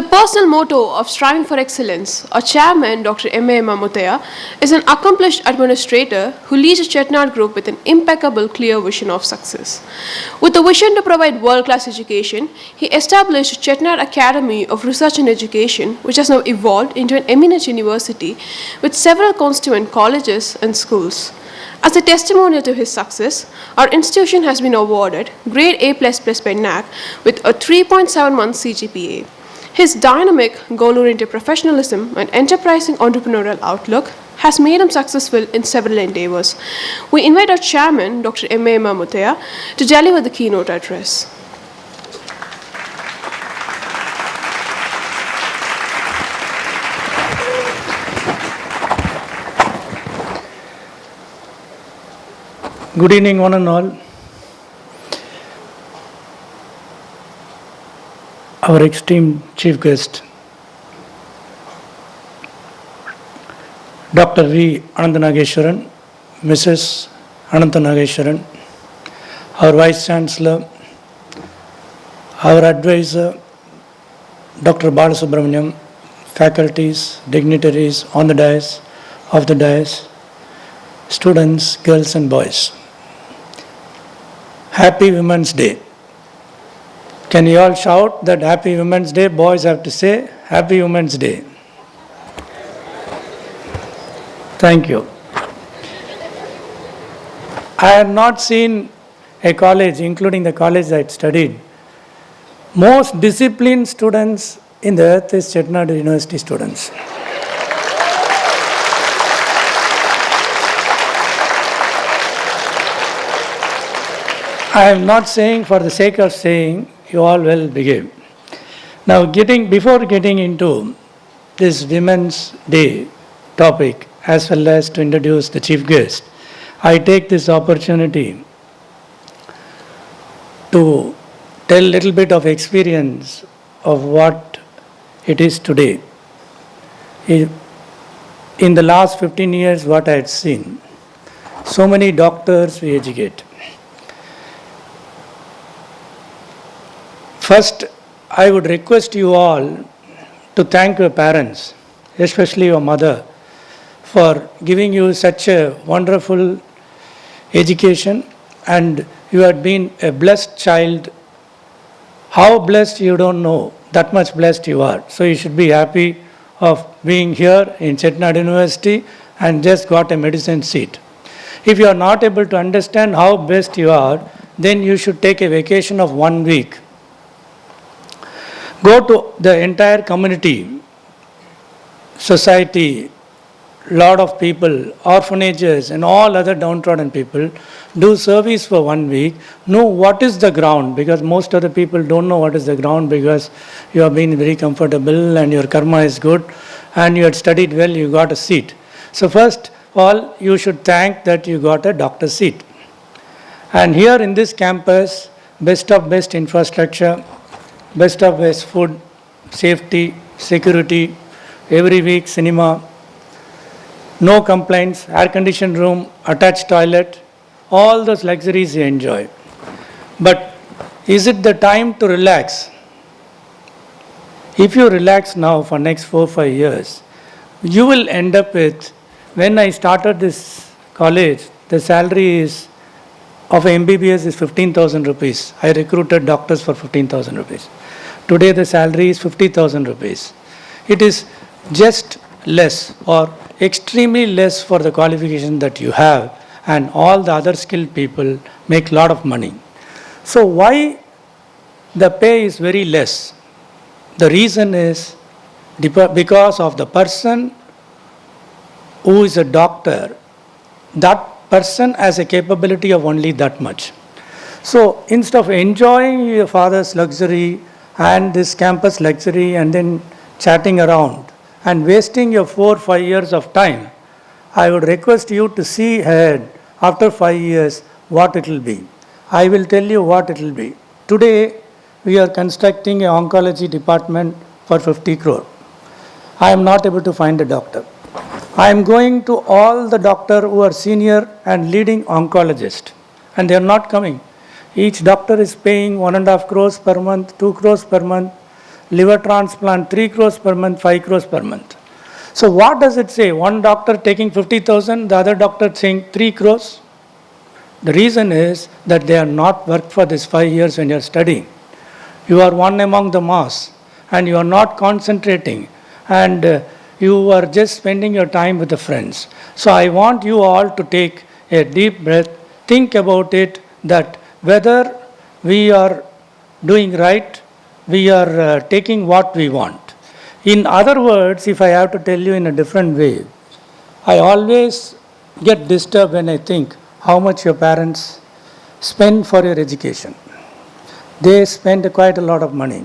The personal motto of Striving for Excellence, our chairman, Dr. Muthiah, is an accomplished administrator who leads a Chettinad group with an impeccable, clear vision of success. With a vision to provide world-class education, he established Chettinad Academy of Research and Education, which has now evolved into an eminent university with several constituent colleges and schools. As a testimonial to his success, our institution has been awarded Grade A++ by NAC with a 3.71 CGPA. His dynamic, goal-oriented professionalism and enterprising entrepreneurial outlook has made him successful in several endeavors. We invite our chairman, Dr. Muthiah, to deliver the keynote address. Good evening, one and all. Our esteemed chief guest, Dr. 𝗵𝗗𝗃𝗓𝗏, Mrs. 𝗵𝗗𝗃𝗓𝗏, our Vice Chancellor, our advisor, Dr. 𝗵𝗲𝗁𝗵𝗲𝗁, faculties, dignitaries on the dais, off the dais, students, girls and boys. Happy Women's Day. Can you all shout that Happy Women's Day? Boys have to say Happy Women's Day. Thank you. I have not seen a college, including the college I studied, most disciplined students in the earth is Chettinad University students. I am not saying for the sake of saying you all well behave. Now, before getting into this Women's Day topic, as well as to introduce the chief guest, I take this opportunity to tell a little bit of experience of what it is today. In the last 15 years, what I had seen, so many doctors we educate. First, I would request you all to thank your parents, especially your mother, for giving you such a wonderful education, and you have been a blessed child. How blessed you don't know, that much blessed you are. So you should be happy of being here in Chettinad University and just got a medicine seat. If you are not able to understand how blessed you are, then you should take a vacation of 1 week. Go to the entire community, society, lot of people, orphanages and all other downtrodden people, do service for 1 week, know what is the ground, because most of the people don't know what is the ground, because you have been very comfortable and your karma is good and you had studied well, you got a seat. So first of all, you should thank that you got a doctor's seat. And here in this campus, best of best infrastructure, best of best food, safety, security, every week cinema, no complaints, air-conditioned room, attached toilet, all those luxuries you enjoy. But is it the time to relax? If you relax now for next 4 or 5 years, you will end up with, when I started this college, the salary is of MBBS is 15,000 rupees. I recruited doctors for 15,000 rupees. Today the salary is 50,000 rupees. It is just less or extremely less for the qualification that you have, and all the other skilled people make a lot of money. So why the pay is very less? The reason is because of the person who is a doctor, that person has a capability of only that much. So instead of enjoying your father's luxury and this campus luxury and then chatting around and wasting your 4 or 5 years of time, I would request you to see ahead after 5 years what it will be. I will tell you what it will be. Today we are constructing an oncology department for 50 crore. I am not able to find a doctor. I am going to all the doctors who are senior and leading oncologists, and they are not coming. Each doctor is paying 1.5 crores per month, 2 crores per month. liver transplant 3 crores per month, 5 crores per month. So what does it say? One doctor taking 50,000, the other doctor saying 3 crores? The reason is that they are not worked for this 5 years when you are studying. You are one among the mass and you are not concentrating and you are just spending your time with the friends. So I want you all to take a deep breath, think about it, that whether we are doing right, we are taking what we want. In other words, if I have to tell you in a different way, I always get disturbed when I think how much your parents spend for your education. They spend quite a lot of money.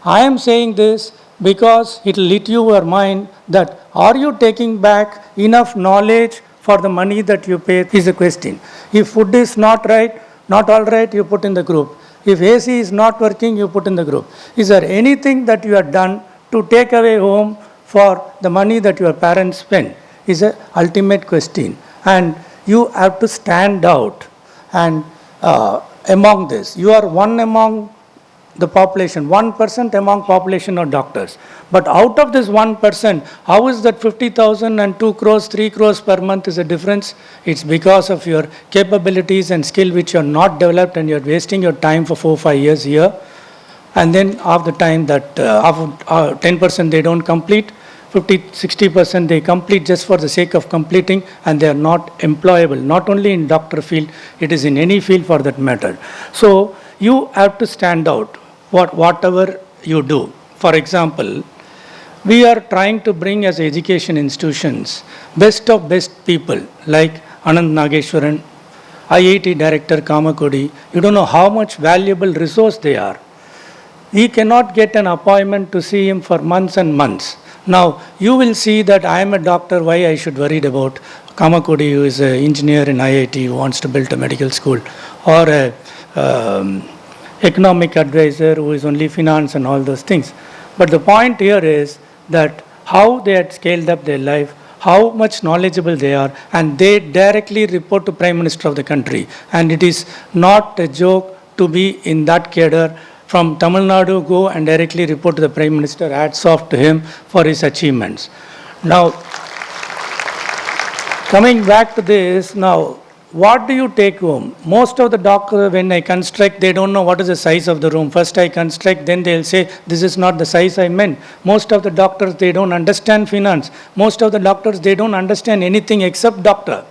I am saying this because it will hit your mind that are you taking back enough knowledge for the money that you pay is a question. If food is not right, not all right, you put in the group. If AC is not working, you put in the group. Is there anything that you have done to take away home for the money that your parents spend? Is an ultimate question. And you have to stand out and among this. You are one among the population, 1% among population of doctors. But out of this 1%, how is that 50,000 and 2 crores, 3 crores per month is a difference? It's because of your capabilities and skill which you are not developed and you are wasting your time for 4-5 years here. And then half the time that 10% they don't complete, 50-60% they complete just for the sake of completing and they are not employable. Not only in doctor field, it is in any field for that matter. So you have to stand out whatever you do. For example, we are trying to bring as education institutions best of best people like Anand Nageshwaran, IIT Director Kamakodi. You don't know how much valuable resource they are. We cannot get an appointment to see him for months and months. Now, you will see that I am a doctor, why I should worry about Kamakodi, who is an engineer in IIT, who wants to build a medical school, or a economic advisor who is only finance and all those things. But the point here is that how they had scaled up their life, how much knowledgeable they are, and they directly report to Prime Minister of the country. And it is not a joke to be in that cadre. From Tamil Nadu, go and directly report to the Prime Minister, hats off to him for his achievements. Now, coming back to this, now, what do you take home? Most of the doctors, when I construct, they don't know what is the size of the room. First I construct, then they'll say, this is not the size I meant. Most of the doctors, they don't understand finance. Most of the doctors, they don't understand anything except doctor.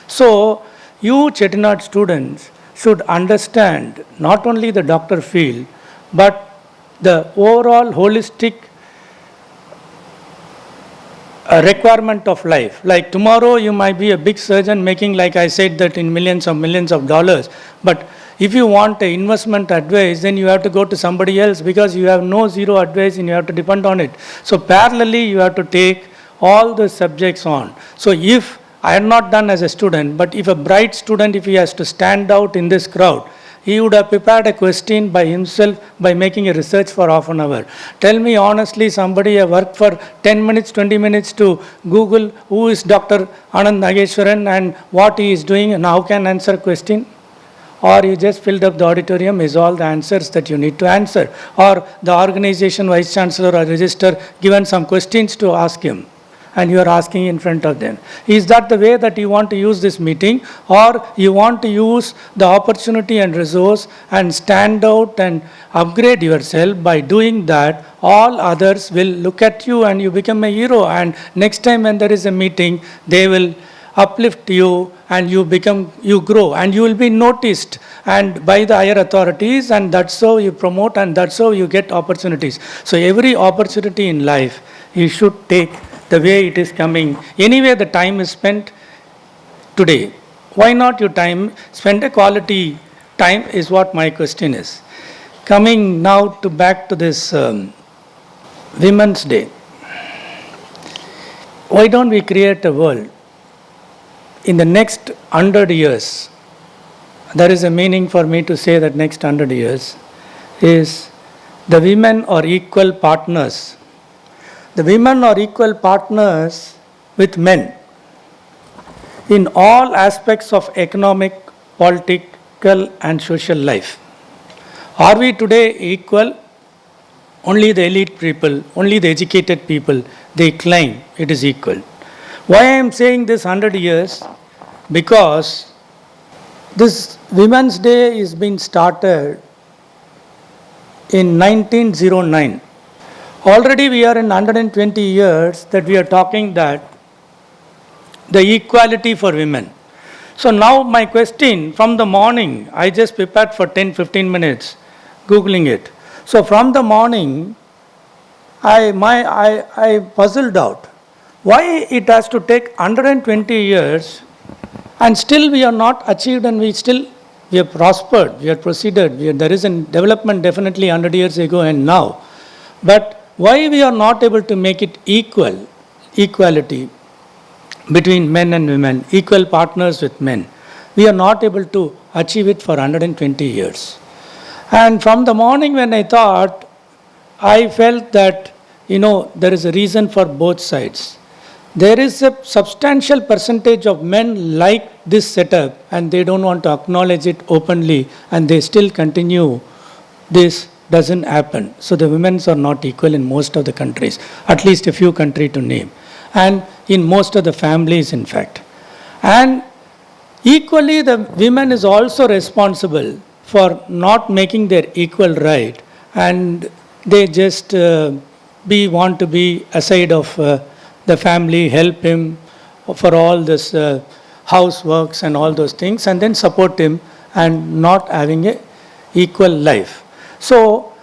So, you Chettinad students should understand not only the doctor field, but the overall holistic requirement of life. Like tomorrow you might be a big surgeon making, like I said, that in millions of dollars. But if you want an investment advice, then you have to go to somebody else because you have no zero advice and you have to depend on it. So parallelly you have to take all the subjects on. So if I had not done as a student, but if a bright student, if he has to stand out in this crowd, he would have prepared a question by himself by making a research for half an hour. Tell me honestly, somebody have worked for 10 minutes, 20 minutes to Google who is Dr. Anand Nageshwaran and what he is doing and how can answer a question? Or you just filled up the auditorium is all the answers that you need to answer. Or the organization vice chancellor or registrar given some questions to ask him, and you are asking in front of them. Is that the way that you want to use this meeting, or you want to use the opportunity and resource and stand out and upgrade yourself? By doing that, all others will look at you and you become a hero, and next time when there is a meeting, they will uplift you and you grow and you will be noticed and by the higher authorities, and that's how you promote and that's how you get opportunities. So every opportunity in life you should take the way it is coming. Anyway, the time is spent today. Why not your time? Spend a quality time is what my question is. Coming now to back to this Women's Day. Why don't we create a world in the next 100 years? There is a meaning for me to say that next 100 years is the women are equal partners. The women are equal partners with men in all aspects of economic, political and social life. Are we today equal? only the elite people, only the educated people, they claim it is equal. Why I am saying this 100 years? Because this Women's Day is being started in 1909. Already we are in 120 years that we are talking that the equality for women. So now my question, from the morning, I just prepared for 10-15 minutes, Googling it. So from the morning, I puzzled out why it has to take 120 years and still we are not achieved, and we have prospered, we have proceeded, there is a development definitely 100 years ago and now. But why we are not able to make it equality between men and women, equal partners with men. We are not able to achieve it for 120 years. And from the morning when I thought, I felt that, there is a reason for both sides. There is a substantial percentage of men like this setup and they don't want to acknowledge it openly and they still continue. This doesn't happen. So the women are not equal in most of the countries, at least a few countries to name. And in most of the families, in fact. And equally, the women is also responsible for not making their equal right, and they just want to be aside of the family, help him for all this houseworks and all those things, and then support him and not having a equal life. So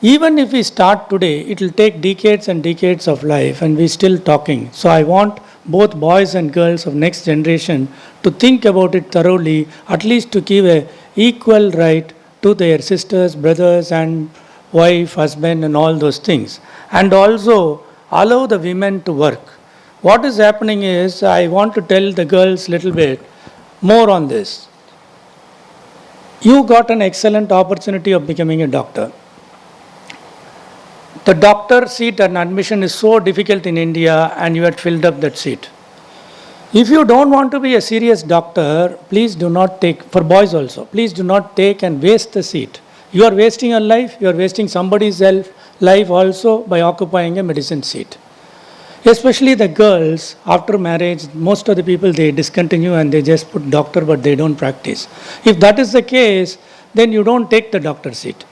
even if we start today, it will take decades and decades of life and we're still talking. So I want both boys and girls of next generation to think about it thoroughly, at least to give a equal right to their sisters, brothers and wife, husband and all those things. And also allow the women to work. What is happening is, I want to tell the girls a little bit more on this. You got an excellent opportunity of becoming a doctor. The doctor seat and admission is so difficult in India and you had filled up that seat. If you don't want to be a serious doctor, please do not take, for boys also, please do not take and waste the seat. You are wasting your life, you are wasting somebody's life also by occupying a medicine seat. Especially the girls, after marriage, most of the people, they discontinue and they just put doctor but they don't practice. If that is the case, then you don't take the doctor seat.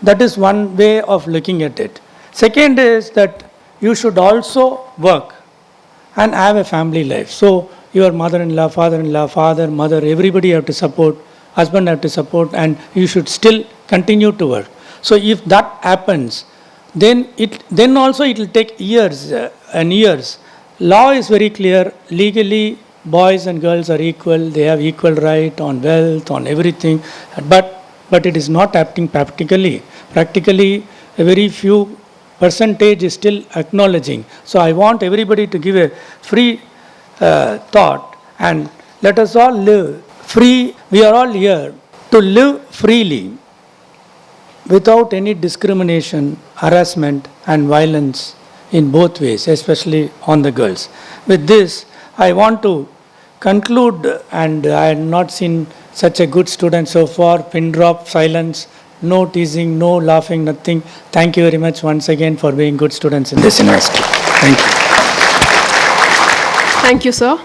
That is one way of looking at it. Second is that you should also work and have a family life. So your mother-in-law, father-in-law, father, mother, everybody have to support, husband have to support, and you should still continue to work. So if that happens, then also it will take years and years. Law is very clear. Legally, boys and girls are equal. They have equal right on wealth, on everything. But it is not happening practically. Practically, a very few percentage is still acknowledging. So I want everybody to give a free thought and let us all live free. We are all here to live freely without any discrimination, harassment and violence in both ways, especially on the girls. With this, I want to conclude, and I have not seen such a good student so far. Pin drop, silence, no teasing, no laughing, nothing. Thank you very much once again for being good students in this university. Thank you. Thank you, sir.